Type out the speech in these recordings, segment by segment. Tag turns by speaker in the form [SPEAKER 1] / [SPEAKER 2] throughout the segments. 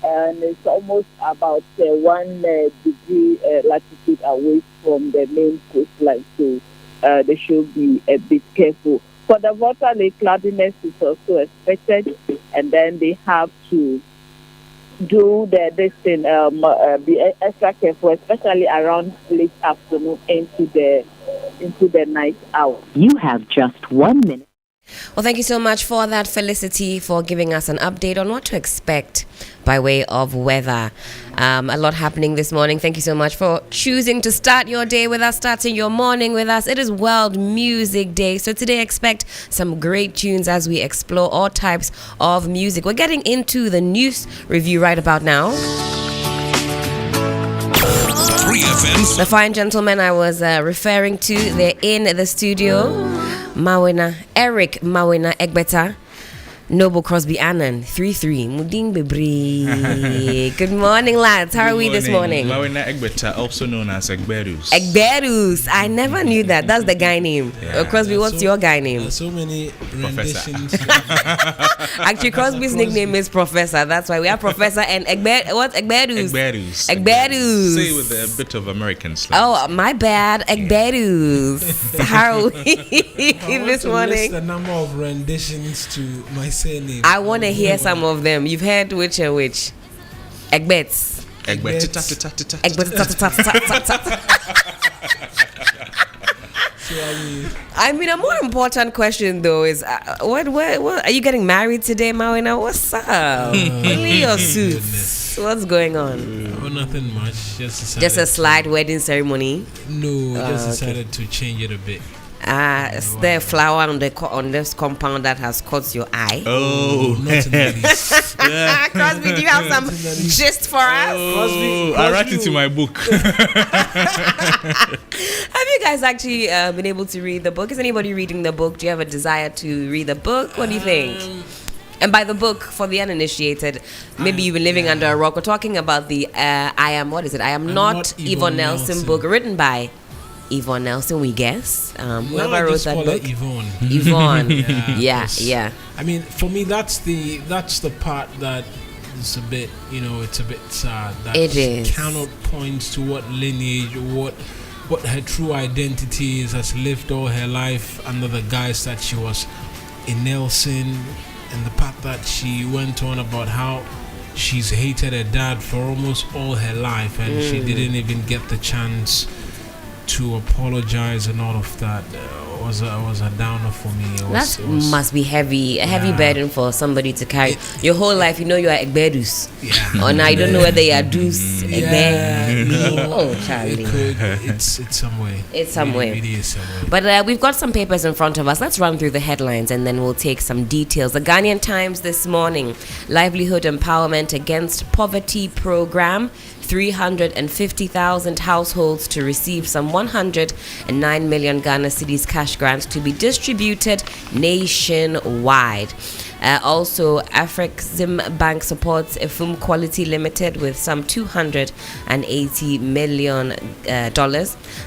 [SPEAKER 1] and it's almost about 1 degree latitude away from the main coastline. So they should be a bit careful. For the water, lake cloudiness is also expected, and then they have to do this thing, be extra careful, especially around late afternoon into the night hour.
[SPEAKER 2] You have just 1 minute.
[SPEAKER 3] Well, thank you so much for that, Felicity, for giving us an update on what to expect by way of weather. A lot happening this morning. Thank you so much for choosing to start your day with us, starting your morning with us. It is World Music Day, so today expect some great tunes as we explore all types of music. We're getting into the news review right about now. The fine gentlemen I was referring to, they're in the studio. Eric Mawena Egbeta, Noble Crosby Annan 3-3 Muding Bebri. Good morning, lads. How are we this morning?
[SPEAKER 4] Mawena Egbeta, also known as Egberus.
[SPEAKER 3] Egberus. I never knew that. That's the guy name. Crosby, what's your guy name?
[SPEAKER 5] So many renditions.
[SPEAKER 3] Actually, Crosby's nickname is Professor. That's why we have Professor and what's Egberus?
[SPEAKER 4] Egberus.
[SPEAKER 3] Egberus.
[SPEAKER 4] Say with a bit of American slang.
[SPEAKER 3] Oh, my bad. Egberus. How are we this morning?
[SPEAKER 5] List the number of renditions to my surname.
[SPEAKER 3] I want to hear some of them. You've heard which and which? Egbets. I mean, a more important question though is, what are you getting married today, Mawena? What's up? Only your suits. What's going on?
[SPEAKER 5] Oh, nothing much.
[SPEAKER 3] Just a slight wedding ceremony.
[SPEAKER 5] No, I just decided to change it a bit.
[SPEAKER 3] Is there a flower on this compound that has caught your eye?
[SPEAKER 4] Oh,
[SPEAKER 5] not in the
[SPEAKER 3] Crosby, do you have some gist for us?
[SPEAKER 4] Crosby, I write it in my book.
[SPEAKER 3] Have you guys actually been able to read the book? Is anybody reading the book? Do you have a desire to read the book? What do you think? And by the book, for the uninitiated, maybe you've been living under a rock. We're talking about the I Am Not Yvonne Nelson book, written by Yvonne Nelson, we guess. Whoever wrote that book. Yvonne. Yeah.
[SPEAKER 5] I mean, for me, that's the part that is a bit, it's a bit sad. That
[SPEAKER 3] it is.
[SPEAKER 5] Cannot point to what lineage or what her true identity is. Has lived all her life under the guise that she was in Nelson, and the part that she went on about how she's hated her dad for almost all her life, and she didn't even get the chance to apologize and all of that. Was a downer for me.
[SPEAKER 3] That must be heavy, a heavy burden for somebody to carry your whole life. You are Egberus. Or now you don't know whether you are Deuce. Oh, Charlie.
[SPEAKER 5] It's some way.
[SPEAKER 3] It's some way.
[SPEAKER 5] It is some way.
[SPEAKER 3] But we've got some papers in front of us. Let's run through the headlines and then we'll take some details. The Ghanaian Times this morning: Livelihood Empowerment Against Poverty Program. 350,000 households to receive some 109 million Ghana cedis cash grants to be distributed nationwide. Also, Afrexim Bank supports Efum Quality Limited with some $280 million.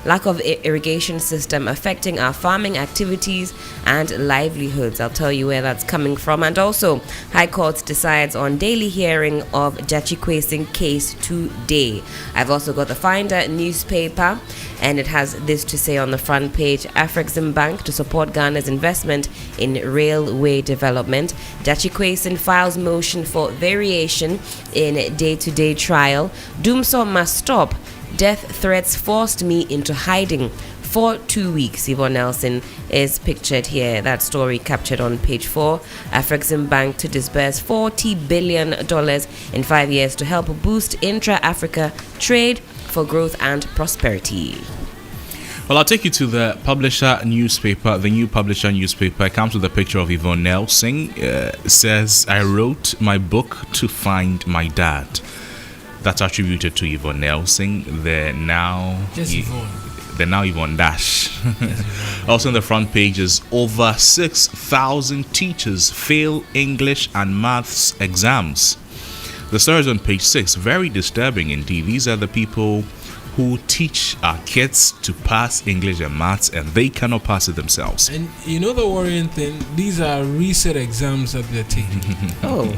[SPEAKER 3] Lack of irrigation system affecting our farming activities and livelihoods. I'll tell you where that's coming from. And also, High Court decides on daily hearing of Jachikwesin case today. I've also got the Finder newspaper, and it has this to say on the front page: Afrexim Bank to support Ghana's investment in railway development. Jachikwesin files motion for variation in day-to-day trial. Doomsaw must stop. Death threats forced me into hiding for 2 weeks. Yvonne Nelson is pictured here. That story captured on page 4. Afrexim Bank to disburse $40 billion in 5 years to help boost intra-Africa trade for growth and prosperity.
[SPEAKER 4] Well, I'll take you to the Publisher newspaper. The new Publisher newspaper. It comes with a picture of Yvonne Nelson. It says, I wrote my book to find my dad. That's attributed to Yvonne Nelson. They're now Yvonne Dash. Also on the front page is over 6,000 teachers fail English and maths exams. The story is on page 6. Very disturbing indeed. These are the people who teach our kids to pass English and maths, and they cannot pass it themselves.
[SPEAKER 5] And you know the worrying thing? These are reset exams that they're taking.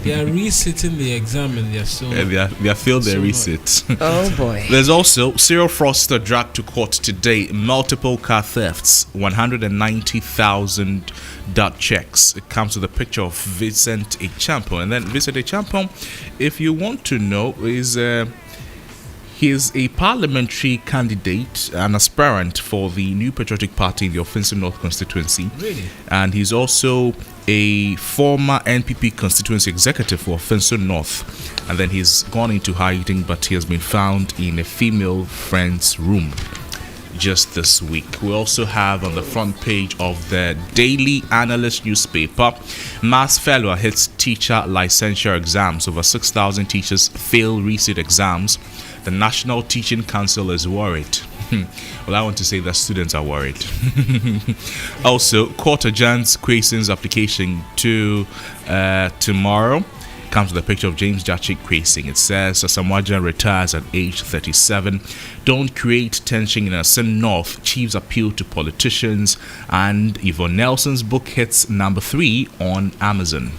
[SPEAKER 5] They are resitting the exam and they're still...
[SPEAKER 4] They are failed their resit.
[SPEAKER 3] Oh boy.
[SPEAKER 4] There's also serial fraudster dragged to court today. Multiple car thefts, 190,000 dot checks. It comes with a picture of Vincent Echampon. And then Vincent Echampon, if you want to know, is... He's a parliamentary candidate, an aspirant for the New Patriotic Party in the Offensive North constituency.
[SPEAKER 5] Really?
[SPEAKER 4] And he's also a former NPP constituency executive for Offensive North. And then he's gone into hiding, but he has been found in a female friend's room just this week. We also have on the front page of the Daily Analyst newspaper, mass failure hits teacher licensure exams. Over 6,000 teachers fail resit exams. The National Teaching Council is worried. Well, I want to say that students are worried. Also, court adjourns Kweson's application to tomorrow. Comes with a picture of James Jachik Kwesing. It says Samoajan retires at age 37. Don't create tension in Asin North. Chiefs appeal to politicians. And Yvonne Nelson's book hits number 3 on Amazon.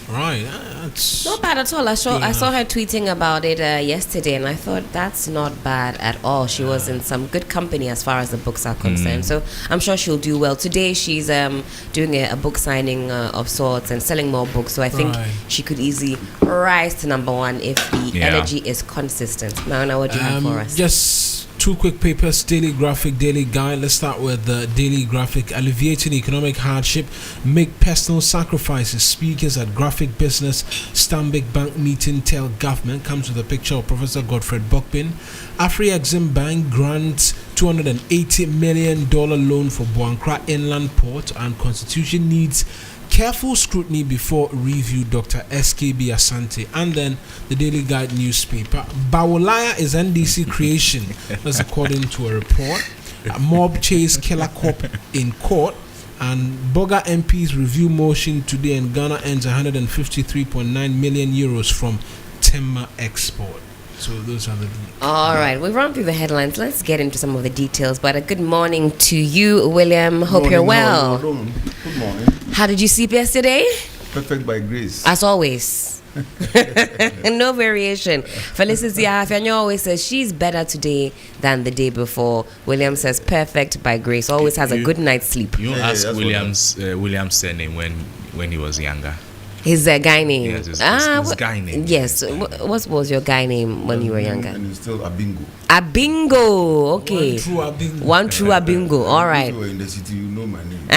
[SPEAKER 5] Right, that's
[SPEAKER 3] Not bad at all. I saw her tweeting about it yesterday, and I thought that's not bad at all. She was in some good company as far as the books are concerned, so I'm sure she'll do well. Today she's doing a book signing of sorts and selling more books, so I think she could easily rise to number 1 if the energy is consistent. Now what do you have for us?
[SPEAKER 5] Just 2 quick papers, Daily Graphic, Daily Guide. Let's start with the Daily Graphic. Alleviating economic hardship, make personal sacrifices. Speakers at Graphic Business Stanbic Bank meeting tell government. Comes with a picture of Professor Godfred Buckbin. Afri-Exim Bank grants $280 million loan for Buankra Inland Port, and Constitution needs careful scrutiny before review, Dr. SKB Asante. And then the Daily Guide newspaper, Bawolaya is NDC creation. That's according to a report. A mob chase killer cop in court. And Boga MP's review motion today, and Ghana earns 153.9 million euros from timber export. So those are the...
[SPEAKER 3] All right, we've run through the headlines. Let's get into some of the details. But a good morning to you, William. Hope you're well.
[SPEAKER 6] Good morning.
[SPEAKER 3] How did you sleep yesterday?
[SPEAKER 6] Perfect by grace.
[SPEAKER 3] As always. No variation. Felicity Afenyo always says she's better today than the day before. William says perfect by grace. Always has a good night's sleep.
[SPEAKER 4] You ask William's surname when he was younger.
[SPEAKER 3] His guy name.
[SPEAKER 4] Yes, his guy name.
[SPEAKER 3] Yes. What was your guy name when you were younger?
[SPEAKER 6] And it's still Abingo.
[SPEAKER 3] Abingo. Okay. One true Abingo. All right.
[SPEAKER 6] If you were in the city, you know my name.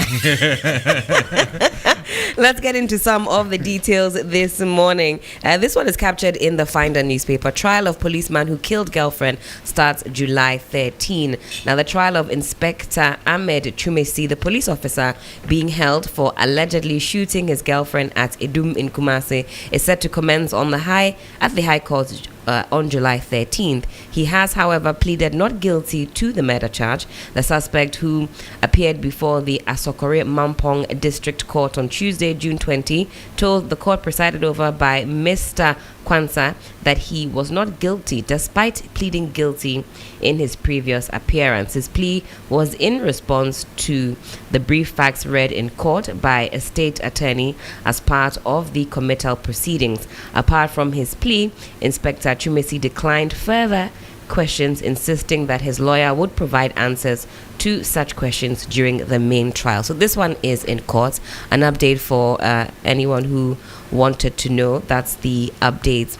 [SPEAKER 3] Let's get into some of the details this morning. This one is captured in the Finder newspaper. Trial of policeman who killed girlfriend starts July 13. Now, the trial of Inspector Ahmed Chumesi, the police officer being held for allegedly shooting his girlfriend at Idum in Kumasi, is set to commence at the High Court on July 13th. He has, however, pleaded not guilty to the murder charge. The suspect, who appeared before the Asokore Mampong District Court on Tuesday, June 20, told the court presided over by Mr. Kwanzaa that he was not guilty despite pleading guilty in his previous appearance. His plea was in response to the brief facts read in court by a state attorney as part of the committal proceedings. Apart from his plea, Inspector Chumesi declined further questions, insisting that his lawyer would provide answers to such questions during the main trial. So this one is in court. An update for anyone who wanted to know. That's the updates.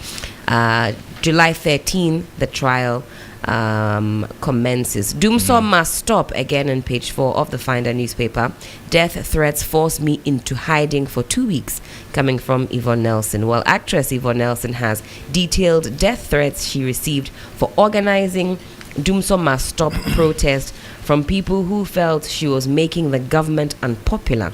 [SPEAKER 3] July 13, the trial commences. Doomsaw must stop, again on page 4 of the Finder newspaper. Death threats force me into hiding for 2 weeks, coming from Yvonne Nelson. Well, actress Yvonne Nelson has detailed death threats she received for organizing Doomsaw must stop protest from people who felt she was making the government unpopular.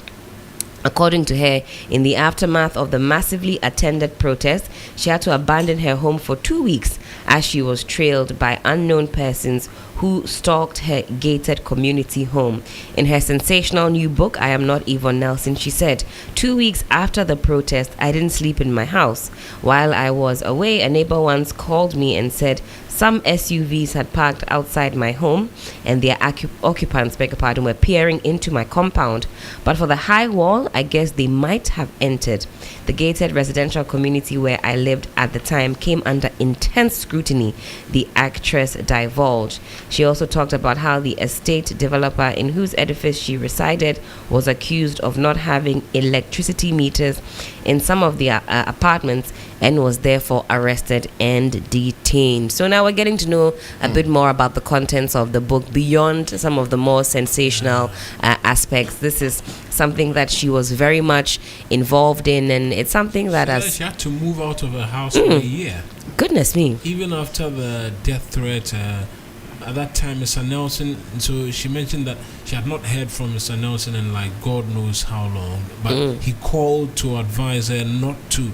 [SPEAKER 3] According to her, in the aftermath of the massively attended protest, she had to abandon her home for 2 weeks as she was trailed by unknown persons who stalked her gated community home. In her sensational new book, I Am Not Yvonne Nelson, she said, 2 weeks after the protest, I didn't sleep in my house. While I was away, a neighbor once called me and said Some SUVs had parked outside my home, and their occupants, beg your pardon, were peering into my compound. But for the high wall, I guess they might have entered. The gated residential community where I lived at the time came under intense scrutiny, the actress divulged. She also talked about how the estate developer in whose edifice she resided was accused of not having electricity meters in some of the apartments and was therefore arrested and detained. So now we're getting to know a bit more about the contents of the book beyond some of the more sensational aspects. This is something that she was very much involved in, and it's something that
[SPEAKER 5] she had to move out of her house for a year.
[SPEAKER 3] Goodness me.
[SPEAKER 5] Even after the death threat, at that time, Mr. Nelson, so she mentioned that she had not heard from Mr. Nelson in like God knows how long, but he called to advise her not to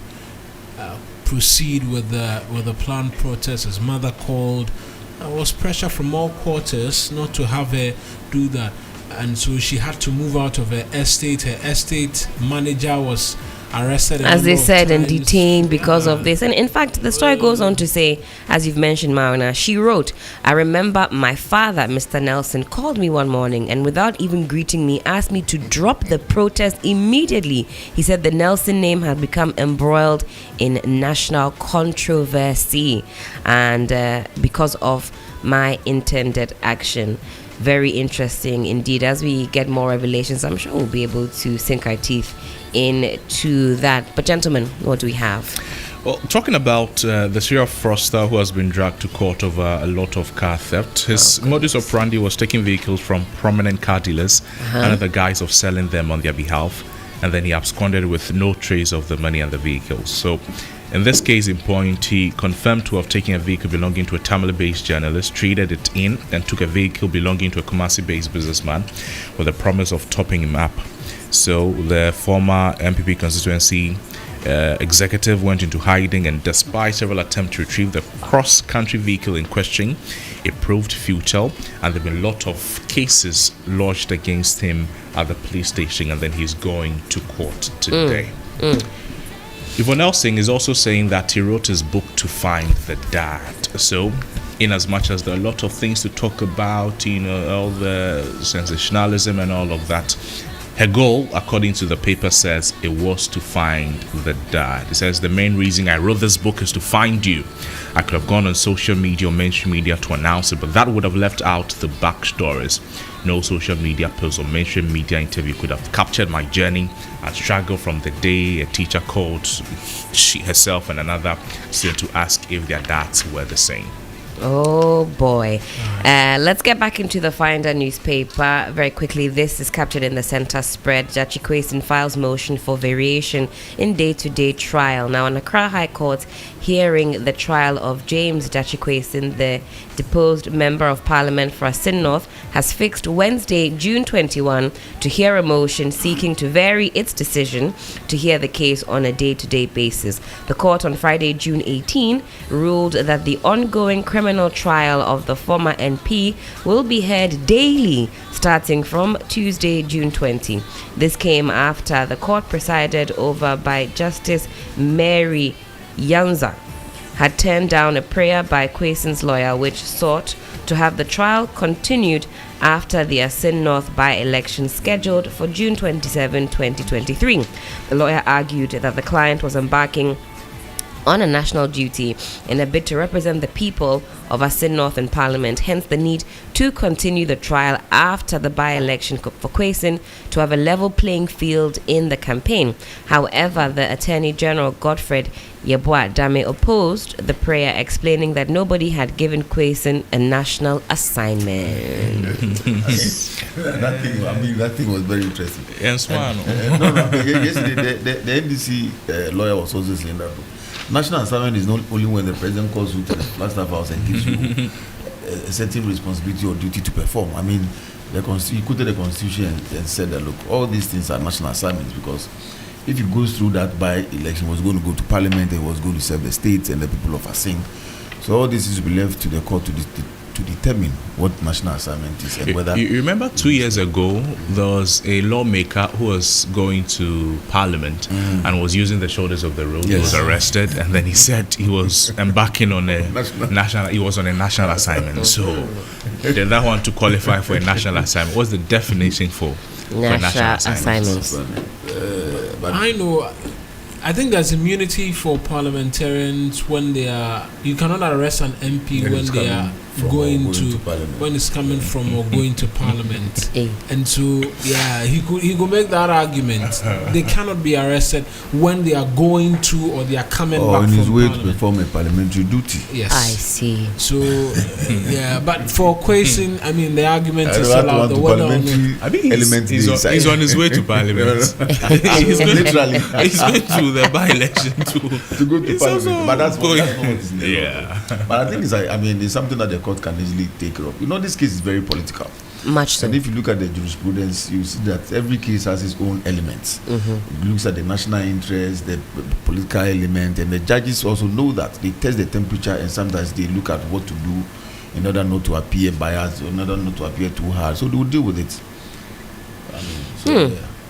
[SPEAKER 5] proceed with the planned protest. His mother called. There was pressure from all quarters not to have her do that, and so she had to move out of her estate. Her estate manager was arrested,
[SPEAKER 3] as they said, and detained because of this. And in fact, the story goes on to say, as you've mentioned, Marina, she wrote, I remember my father, Mr. Nelson, called me one morning and without even greeting me, asked me to drop the protest immediately. He said the Nelson name had become embroiled in national controversy, and because of my intended action. Very interesting indeed. As we get more revelations, I'm sure we'll be able to sink our teeth into that. But gentlemen, what do we have?
[SPEAKER 4] Well, talking about the serial fraudster who has been dragged to court over a lot of car theft. His modus operandi was taking vehicles from prominent car dealers under the guise of selling them on their behalf, and then he absconded with no trace of the money and the vehicles. So in this case in point, he confirmed to have taken a vehicle belonging to a Tamale-based journalist, traded it in, and took a vehicle belonging to a Kumasi-based businessman with the promise of topping him up. So the former MPP constituency executive went into hiding, and despite several attempts to retrieve the cross-country vehicle in question, it proved futile, and there have been a lot of cases lodged against him at the police station, and then he's going to court today. Yvonne Nelson is also saying that he wrote his book to find the dad. So, in as much as there are a lot of things to talk about, all the sensationalism and all of that, her goal, according to the paper, says it was to find the dad. It says, the main reason I wrote this book is to find you. I could have gone on social media or mainstream media to announce it, but that would have left out the backstories. No social media post or mainstream media interview could have captured my journey and struggle from the day a teacher called she herself and another student to ask if their dads were the same.
[SPEAKER 3] Oh boy. Let's get back into the Finder newspaper very quickly. This is captured in the center spread. Jachi Kwesen files motion for variation in day-to-day trial. Now, on Accra High Court, hearing the trial of James Jachi Kwesen, the deposed member of parliament for Asin North, has fixed Wednesday, June 21, to hear a motion seeking to vary its decision to hear the case on a day-to-day basis. The court on Friday, June 18, ruled that the ongoing criminal trial of the former NP will be heard daily starting from Tuesday, June 20. This came after the court presided over by Justice Mary Yanza had turned down a prayer by Kwesen's lawyer which sought to have the trial continued after the Asin North by-election scheduled for June 27, 2023. The lawyer argued that the client was embarking on a national duty in a bid to represent the people of Asin North in Parliament, hence the need to continue the trial after the by-election for Kwesen to have a level playing field in the campaign. However, the Attorney General Godfred Yeboah Dame opposed the prayer, explaining that nobody had given Kwesen a national assignment.
[SPEAKER 6] that thing was very interesting.
[SPEAKER 4] Yes, man.
[SPEAKER 6] Yesterday, the NDC lawyer was also saying that national assignment is not only when the president calls you to the Flagstaff House and gives you a certain responsibility or duty to perform. I mean, he quoted the Constitution and said that, look, all these things are national assignments, because if he goes through that by-election, he was going to go to Parliament, he was going to serve the states and the people of Asin. So all this is to be left to the court to to determine what national assignment is and whether.
[SPEAKER 4] You remember 2 years ago, there was a lawmaker who was going to Parliament and was using the shoulders of the road. He was arrested, and then he said he was embarking on a national. He was on a national assignment. So, did that want to qualify for a national assignment? What's the definition for
[SPEAKER 3] national assignments?
[SPEAKER 5] I know. I think there's immunity for parliamentarians when they are. You cannot arrest an MP when they are going to when it's coming from or going to Parliament. And so he could make that argument. They cannot be arrested when they are going to or they are coming back
[SPEAKER 6] in
[SPEAKER 5] from
[SPEAKER 6] his way
[SPEAKER 5] Parliament.
[SPEAKER 6] to perform a parliamentary duty.
[SPEAKER 5] Yes,
[SPEAKER 3] I see.
[SPEAKER 5] So but for Kwesi, I mean the argument is allowed. The whether or not,
[SPEAKER 4] I mean, he's on his way to Parliament. he's
[SPEAKER 6] literally
[SPEAKER 4] going to the by-election to
[SPEAKER 6] go to Parliament. But that's what it's But I think it's something that the court can easily take care of. This case is very political.
[SPEAKER 3] Much so.
[SPEAKER 6] And if you look at the jurisprudence, you see that every case has its own elements. It looks at the national interest, the political element, and the judges also know that. They test the temperature, and sometimes they look at what to do in order not to appear biased, in order not to appear too hard. So they will deal with it.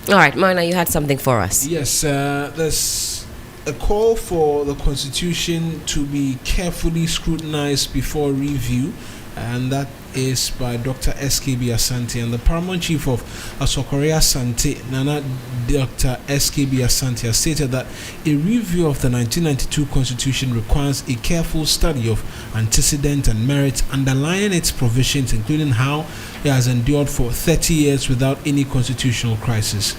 [SPEAKER 3] All right, Marna, you had something for us.
[SPEAKER 5] Yes, there's a call for the Constitution to be carefully scrutinized before review, and that is by Dr. SKB Asante. And the Paramount Chief of Asokorea Asante, Nana Dr. SKB Asante, has stated that a review of the 1992 Constitution requires a careful study of antecedent and merit underlying its provisions, including how it has endured for 30 years without any constitutional crisis.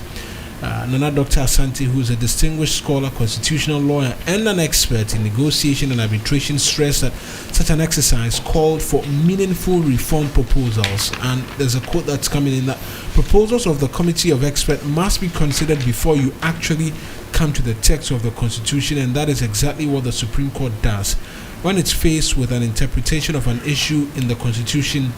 [SPEAKER 5] Nana Dr. Asante, who is a distinguished scholar, constitutional lawyer, and an expert in negotiation and arbitration, stressed that such an exercise called for meaningful reform proposals. And there's a quote that's coming in that proposals of the committee of experts must be considered before you actually come to the text of the Constitution, and that is exactly what the Supreme Court does. When it's faced with an interpretation of an issue in the Constitution,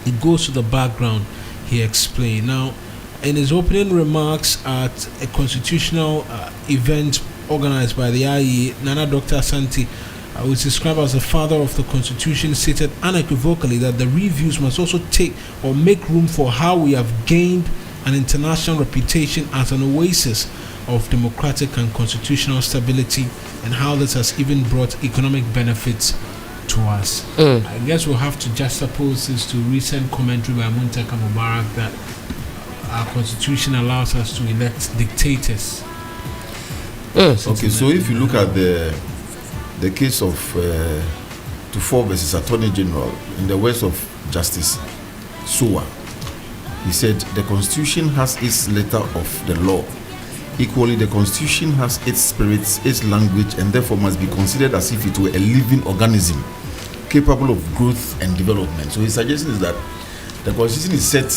[SPEAKER 5] it goes to the background, he explained. Now, in his opening remarks at a constitutional event organized by the IE, Nana Dr. Asante, who is described as the father of the Constitution, stated unequivocally that the reviews must also take or make room for how we have gained an international reputation as an oasis of democratic and constitutional stability, and how this has even brought economic benefits to us. I guess we'll have to juxtapose this to recent commentary by Muntaka Mubarak that our constitution allows us to elect dictators.
[SPEAKER 6] Okay, so if you look at the case of Tufo versus Attorney General in the words of Justice Suwa, he said the Constitution has its letter of the law. Equally, the Constitution has its spirit, its language, and therefore must be considered as if it were a living organism capable of growth and development. So his suggestion is that the Constitution is set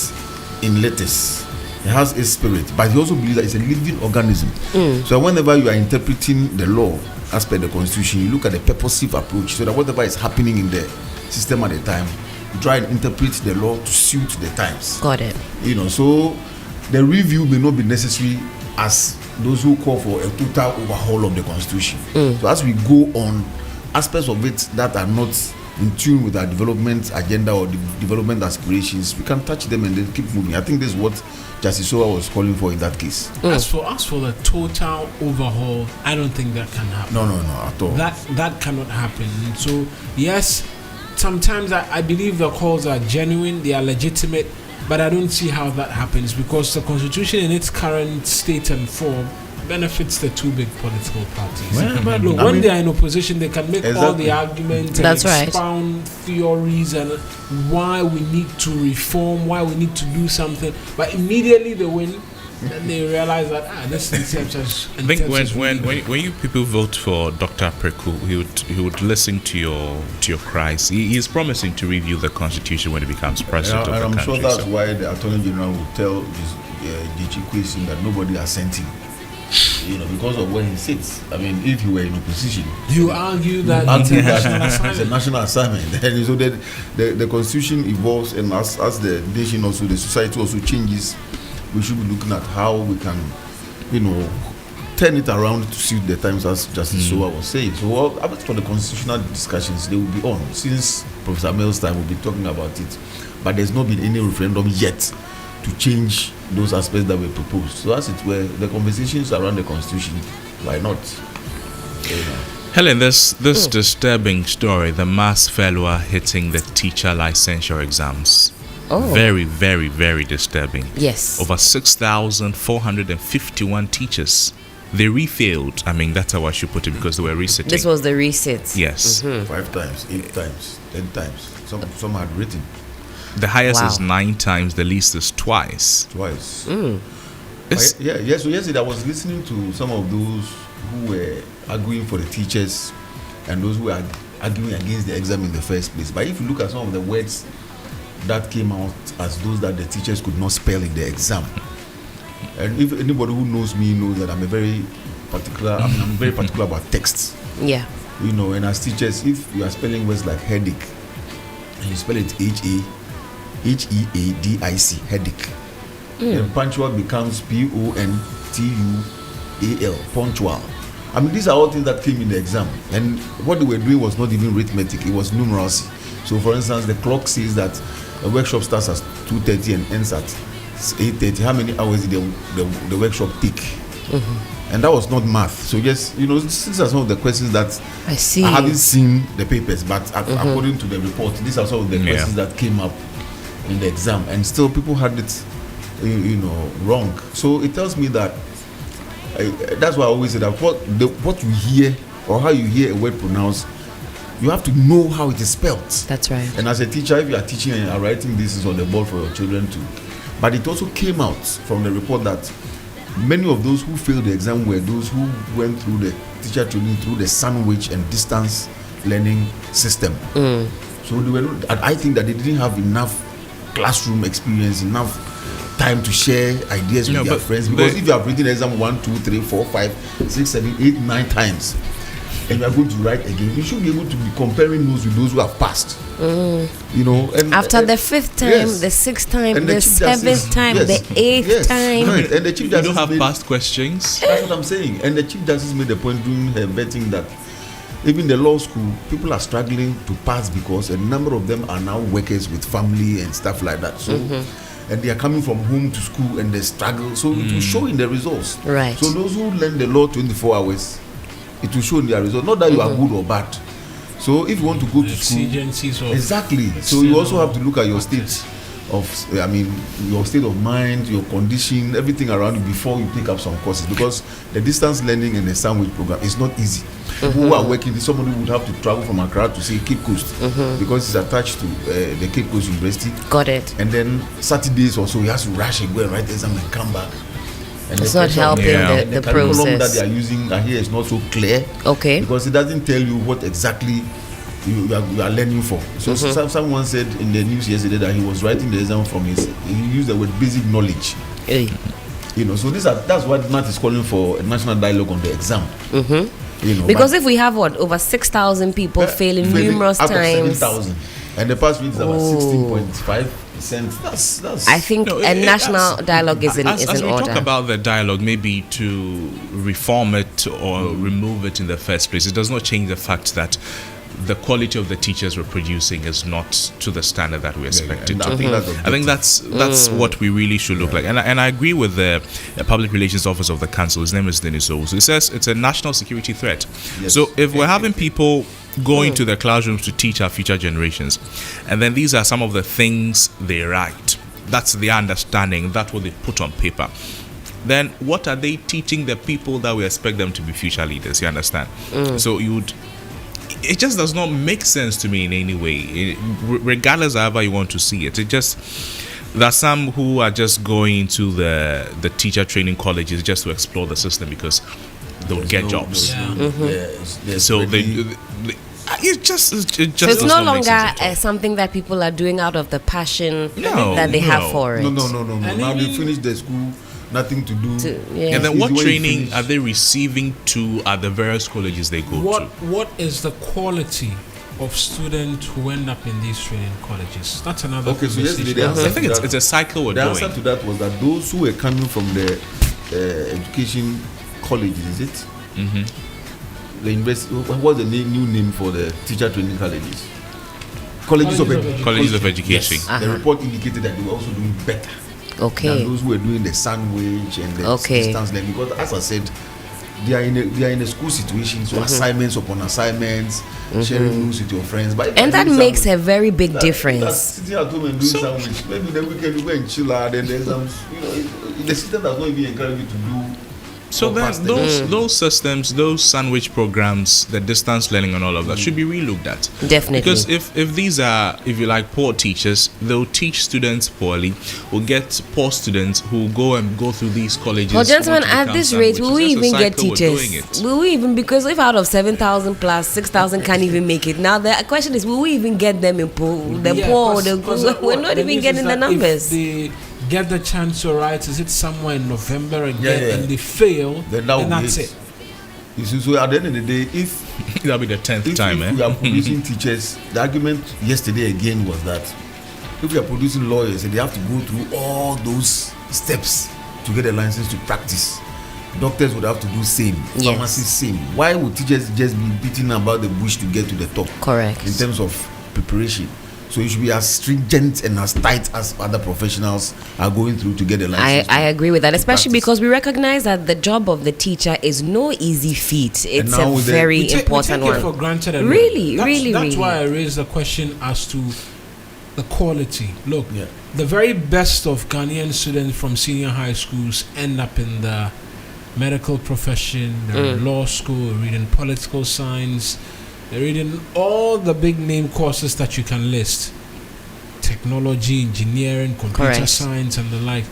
[SPEAKER 6] in letters. It has a spirit, but he also believes that it's a living organism. So whenever you are interpreting the law as per the Constitution, you look at the purposive approach, so that whatever is happening in the system at the time, you try and interpret the law to suit the times.
[SPEAKER 3] Got it.
[SPEAKER 6] So the review may not be necessary as those who call for a total overhaul of the Constitution. So as we go on, aspects of it that are not in tune with our development agenda or development aspirations, we can touch them and then keep moving. I think this is what Justice Sowa was calling for in that case.
[SPEAKER 5] As for the total overhaul, I don't think that can happen.
[SPEAKER 6] No, at all.
[SPEAKER 5] That cannot happen. So yes, sometimes I believe the calls are genuine, they are legitimate, but I don't see how that happens, because the Constitution in its current state and form benefits the two big political parties. When they are in opposition, they can make all the arguments and expound theories and why we need to reform, why we need to do something. But immediately they win, then they realize that this is
[SPEAKER 4] I think when you people vote for Dr. Preku, he would listen to your cries. He is promising to review the Constitution when he becomes president of the country.
[SPEAKER 6] I'm sure that's why the Attorney General will tell the Kwesi that nobody has sent him. Because of where he sits. I mean, if he were in opposition,
[SPEAKER 5] you argue that
[SPEAKER 6] it's a national assignment. And so that the Constitution evolves, and as the nation also, the society also changes, we should be looking at how we can, turn it around to suit the times, as Justice Sowa was saying. So, for the constitutional discussions, they will be on. Since Professor Mel's time, we'll be talking about it. But there's not been any referendum yet to change those aspects that were proposed. So, as it were, the conversations around the constitution, why not?
[SPEAKER 4] Helen, this disturbing story, the mass failure hitting the teacher licensure exams. Very, very, very disturbing.
[SPEAKER 3] Yes.
[SPEAKER 4] Over 6,451 teachers. They refailed. I mean, that's how I should put it, because they were resitting.
[SPEAKER 3] This was the resit.
[SPEAKER 4] Yes.
[SPEAKER 6] 5 times, 8 times, 10 times. Some had written.
[SPEAKER 4] The highest
[SPEAKER 3] Wow.
[SPEAKER 4] is 9 times, the least is twice.
[SPEAKER 6] Twice.
[SPEAKER 4] It's-
[SPEAKER 6] So yesterday I was listening to some of those who were arguing for the teachers and those who were arguing against the exam in the first place. But if you look at some of the words that came out as those that the teachers could not spell in the exam, and if anybody who knows me knows that I'm very particular about texts.
[SPEAKER 3] Yeah.
[SPEAKER 6] You know, and as teachers, if you are spelling words like headache and you spell it Headic, headache, then punctual becomes Pontual, punctual. I mean, these are all things that came in the exam, and what they were doing was not even arithmetic, it was numeracy. So for instance, the clock says that a workshop starts at 2:30 and ends at 8:30. How many hours did the workshop take? And that was not math. So yes, you know, these are some of the questions that
[SPEAKER 3] I see.
[SPEAKER 6] I haven't seen the papers, but according to the report, these are some of the questions that came up in the exam, and still people had it, you know, wrong. So it tells me that that's why I always say that what you hear or how you hear a word pronounced, you have to know how it is spelled.
[SPEAKER 3] That's right.
[SPEAKER 6] And as a teacher, if you are teaching and are writing this on the board for your children too. But it also came out from the report that many of those who failed the exam were those who went through the teacher training through the sandwich and distance learning system. So they were, I think that they didn't have enough classroom experience, enough time to share ideas with their friends. Because if you have written the exam 1, 2, 3, 4, 5, 6, 7, 8, 9 times, and you are going to write again, you should be able to be comparing those with those who have passed. You know, and
[SPEAKER 3] after the 5th time,
[SPEAKER 6] yes.
[SPEAKER 3] the 6th time,
[SPEAKER 6] And
[SPEAKER 3] the
[SPEAKER 6] the chief
[SPEAKER 3] 7th
[SPEAKER 6] justice-
[SPEAKER 3] time,
[SPEAKER 6] yes.
[SPEAKER 3] the 8th
[SPEAKER 6] Yes.
[SPEAKER 3] time.
[SPEAKER 6] Right. And the chief
[SPEAKER 4] You don't
[SPEAKER 6] justice
[SPEAKER 4] have
[SPEAKER 6] made-
[SPEAKER 4] past questions.
[SPEAKER 6] That's what I'm saying. And the chief justice made the point during her vetting that even the law school, people are struggling to pass because a number of them are now workers with family and stuff like that. So, and they are coming from home to school and they struggle. So it will show in the results.
[SPEAKER 3] Right.
[SPEAKER 6] So those who learn the law 24 hours, it will show in their results. Not that you are good or bad. So if you want to go to school,
[SPEAKER 5] Exigencies of
[SPEAKER 6] exactly. So you also have to look at your state of, your state of mind, your condition, everything around you before you pick up some courses, because the distance learning and the sandwich program is not easy. Who are working, somebody would have to travel from Accra to say Cape Coast because it's attached to the Cape Coast University.
[SPEAKER 3] Got it.
[SPEAKER 6] And then Saturdays also he has to rush and go and write the exam and come back. And
[SPEAKER 3] It's
[SPEAKER 6] the
[SPEAKER 3] not
[SPEAKER 6] pressure-
[SPEAKER 3] helping
[SPEAKER 4] Yeah.
[SPEAKER 3] the
[SPEAKER 6] curriculum that
[SPEAKER 3] process.
[SPEAKER 6] they are using here is not so clear.
[SPEAKER 3] Okay.
[SPEAKER 6] Because it doesn't tell you what exactly you are learning for. So someone said in the news yesterday that he was writing the exam from he used the word basic knowledge.
[SPEAKER 3] Hey.
[SPEAKER 6] You know, so that's what Matt is calling for, a national dialogue on the exam. You know,
[SPEAKER 3] Because if we have over 6,000 people failing numerous
[SPEAKER 6] out of
[SPEAKER 3] times,
[SPEAKER 6] 7,000, and the past week is about 16.5%. That's
[SPEAKER 3] I think a national dialogue is in
[SPEAKER 4] as we
[SPEAKER 3] order.
[SPEAKER 4] talk about the dialogue, maybe to reform it or remove it in the first place, it does not change the fact that the quality of the teachers we're producing is not to the standard that we expect it
[SPEAKER 6] and
[SPEAKER 4] to
[SPEAKER 6] I
[SPEAKER 4] be.
[SPEAKER 6] think that's
[SPEAKER 4] That's what we really should look like. And I agree with the public relations office of the council. His name is Dennis Owusu. It says it's a national security threat.
[SPEAKER 6] Yes.
[SPEAKER 4] So if we're having people going to the classrooms to teach our future generations, and then these are some of the things they write, that's their understanding, that's what they put on paper, then what are they teaching the people that we expect them to be future leaders? You understand? So it just does not make sense to me in any way, regardless of however you want to see it. It just, there's some who are just going to the teacher training colleges just to explore the system because they'll get jobs. So it just
[SPEAKER 3] So it's
[SPEAKER 4] does
[SPEAKER 3] no
[SPEAKER 4] not make
[SPEAKER 3] longer
[SPEAKER 4] sense at all.
[SPEAKER 3] something that people are doing out of the passion
[SPEAKER 4] No,
[SPEAKER 3] that they have
[SPEAKER 4] no.
[SPEAKER 3] for it.
[SPEAKER 6] No.
[SPEAKER 5] And
[SPEAKER 6] Now they
[SPEAKER 5] even-
[SPEAKER 6] finish the school, nothing to do.
[SPEAKER 3] Yeah.
[SPEAKER 4] And then
[SPEAKER 6] It's
[SPEAKER 4] what
[SPEAKER 6] when you
[SPEAKER 4] training
[SPEAKER 6] finish.
[SPEAKER 4] are they receiving to at the various colleges they go to?
[SPEAKER 5] What is the quality of students who end up in these training colleges? That's another
[SPEAKER 6] Okay, so yesterday the
[SPEAKER 5] conversation.
[SPEAKER 6] answer
[SPEAKER 4] I think
[SPEAKER 6] to
[SPEAKER 4] it's
[SPEAKER 6] that-
[SPEAKER 4] it's a cycle we're
[SPEAKER 6] the answer
[SPEAKER 4] doing.
[SPEAKER 6] to that was that those who were coming from the education colleges, is it? The university. What's the new name for the teacher training colleges? Colleges of
[SPEAKER 4] Education.
[SPEAKER 6] Yes. The report indicated that they were also doing better
[SPEAKER 3] Okay.
[SPEAKER 6] than those who were doing the sandwich and the distance learning. Because as I said, they are in a school situation, so assignments upon assignments, sharing news with your friends. But
[SPEAKER 3] And that makes a very big difference.
[SPEAKER 6] Sitting at home and doing sandwich, maybe the weekend you go and chill out, and there's some, the system does not even encourage you to do.
[SPEAKER 4] So then those systems, those sandwich programs, the distance learning and all of that should be relooked at.
[SPEAKER 3] Definitely.
[SPEAKER 4] Because if these are, if you like, poor teachers, they'll teach students poorly. We'll get poor students who go through these colleges.
[SPEAKER 3] Well, gentlemen, at this rate, will we even get teachers? Will we even, because if out of 7,000 plus, 6,000 can't even make it. Now the question is, will we even get them in poor? We're not even getting the numbers.
[SPEAKER 5] Get the chance to write, is it somewhere in November again, and they fail, then that's it.
[SPEAKER 6] You see, so at the end of the day, if
[SPEAKER 4] that'll be the 10th time,
[SPEAKER 6] if we are producing teachers, the argument yesterday again was that if we are producing lawyers and they have to go through all those steps to get a license to practice, doctors would have to do same, pharmacists same. Why would teachers just be beating about the bush to get to the top?
[SPEAKER 3] Correct.
[SPEAKER 6] In terms of preparation. So you should be as stringent and as tight as other professionals are going through to get a license.
[SPEAKER 3] I agree with that, especially because we recognize that the job of the teacher is no easy feat. It's a very important one.
[SPEAKER 5] We take it for granted.
[SPEAKER 3] Really.
[SPEAKER 5] That's why I raised the question as to the quality. Look, the very best of Ghanaian students from senior high schools end up in the medical profession, law school, reading political science. They're reading all the big name courses that you can list. Technology, engineering, computer science, and the like.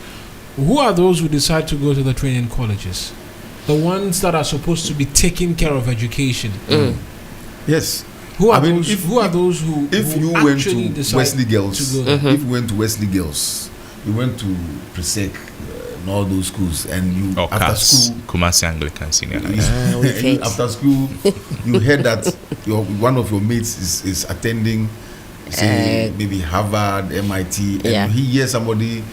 [SPEAKER 5] Who are those who decide to go to the training colleges? The ones that are supposed to be taking care of education.
[SPEAKER 6] Yes.
[SPEAKER 5] Who are those who
[SPEAKER 6] If you went to Wesley Girls, if you went to Wesley Girls, you went to Presec, and all those schools, and you after school,
[SPEAKER 4] Kumasi Anglican Senior High.
[SPEAKER 6] After school, you heard that one of your mates is attending, say maybe Harvard, MIT, and he hears somebody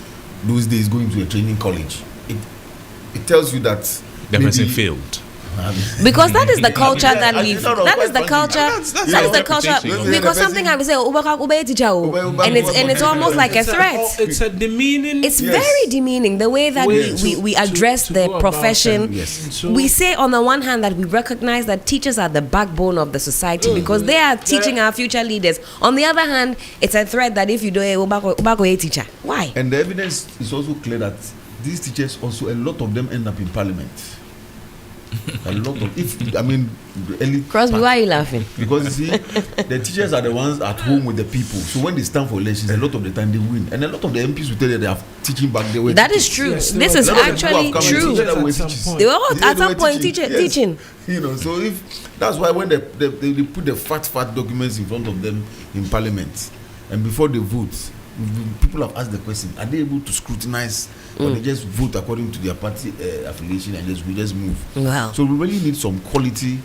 [SPEAKER 6] those days going to a training college. It tells you that
[SPEAKER 4] the person failed.
[SPEAKER 3] Because that is the culture that we've. That is the culture. That is the culture. Because something I would say, and it's almost like a threat.
[SPEAKER 5] It's a demeaning.
[SPEAKER 3] It's very demeaning the way that we address the profession. We say on the one hand that we recognize that teachers are the backbone of the society because they are teaching our future leaders. On the other hand, it's a threat that if you do a teacher, why?
[SPEAKER 6] And the evidence is also clear that these teachers also, a lot of them end up in parliament. A lot of
[SPEAKER 3] Crosby, why are you laughing?
[SPEAKER 6] Because you see, the teachers are the ones at home with the people. So when they stand for elections, a lot of the time they win, and a lot of the MPs will tell you they are teaching back their way.
[SPEAKER 3] That is true. Yes, this is actually true. They were all at some point teaching.
[SPEAKER 6] So if that's why when they put the fat documents in front of them in Parliament, and before they vote, people have asked the question: are they able to scrutinize? Or they just vote according to their party affiliation and we just move.
[SPEAKER 3] Wow.
[SPEAKER 6] So we really need some quality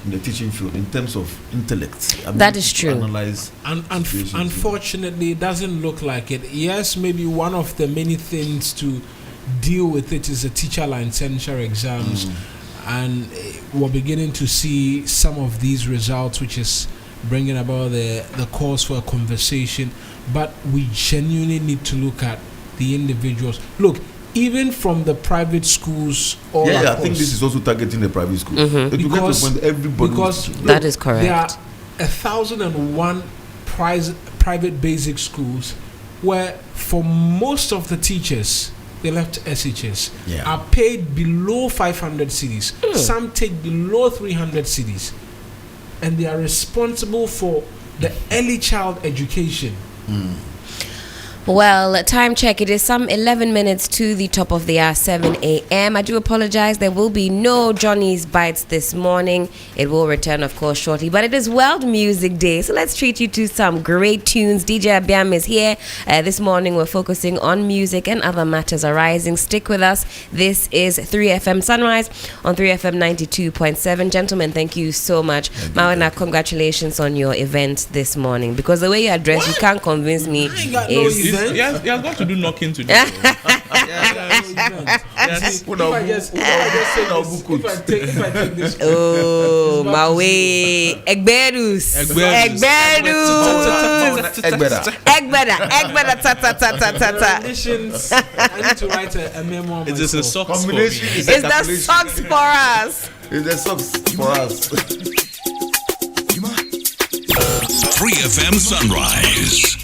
[SPEAKER 6] in the teaching field in terms of intellect.
[SPEAKER 3] That is true.
[SPEAKER 5] Analyze unfortunately, it doesn't look like it. Yes, maybe one of the many things to deal with it is the teacher licensure exams, and we're beginning to see some of these results, which is bringing about the cause for a conversation. But we genuinely need to look at the individuals. Look, even from the private schools,
[SPEAKER 6] I think this is also targeting the private schools. Because
[SPEAKER 3] that is correct.
[SPEAKER 5] There are 1,001 private basic schools where, for most of the teachers, they left SHS are paid below 500 cedis. Some take below 300 cedis, and they are responsible for the early child education.
[SPEAKER 3] Well, time check. It is some 11 minutes to the top of the hour, 7 a.m. I do apologize. There will be no Johnny's Bites this morning. It will return, of course, shortly. But it is World Music Day, so let's treat you to some great tunes. DJ Abiam is here. This morning, we're focusing on music and other matters arising. Stick with us. This is 3FM Sunrise on 3FM 92.7. Gentlemen, thank you so much. Mawana, congratulations on your event this morning. Because the way you address, you can't convince me.
[SPEAKER 5] event?
[SPEAKER 4] He has got to do knocking today.
[SPEAKER 5] Yes. If I just take this.
[SPEAKER 3] Oh, my way. Egberus.
[SPEAKER 4] Egberus.
[SPEAKER 3] Egbeda. Ta.
[SPEAKER 5] Conditions. I need to write a memo on
[SPEAKER 4] It is a
[SPEAKER 5] myself.
[SPEAKER 4] socks for me.
[SPEAKER 6] Combination
[SPEAKER 3] It's the socks for us.
[SPEAKER 6] It's the socks for us.
[SPEAKER 7] 3 FM Sunrise.